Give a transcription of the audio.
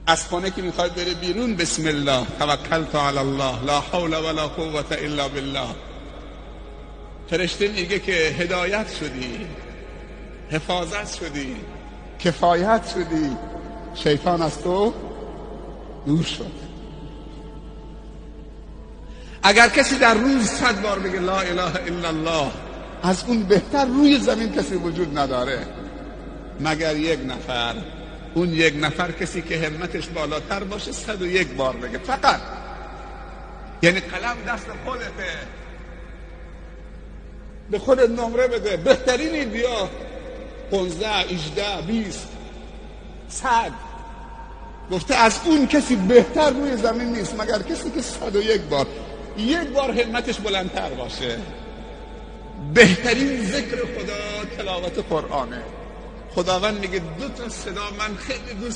از خانه که میخواد بره بیرون، بسم الله توکلت علی الله لا حول ولا قوة الا بالله. فرشته میگه که هدایت شدی، حفاظت شدی، کفایت شدی، شیطان از تو دور شد. اگر کسی در روز 100 بار بگه لا اله الا الله، از اون بهتر روی زمین کسی وجود نداره مگر یک نفر. اون یک نفر کسی که همتش بالاتر باشه 101 بار بگه فقط. یعنی قلم دست خودته، به خودت نمره بده، بهترینی بیا 15 18 20 100. گفته از اون کسی بهتر روی زمین نیست مگر کسی که 101 بار، یک بار همتش بلندتر باشه. بهترین ذکر خدا تلاوت قرآنه. خداوند میگه 2 تا صدا من خیلی دوست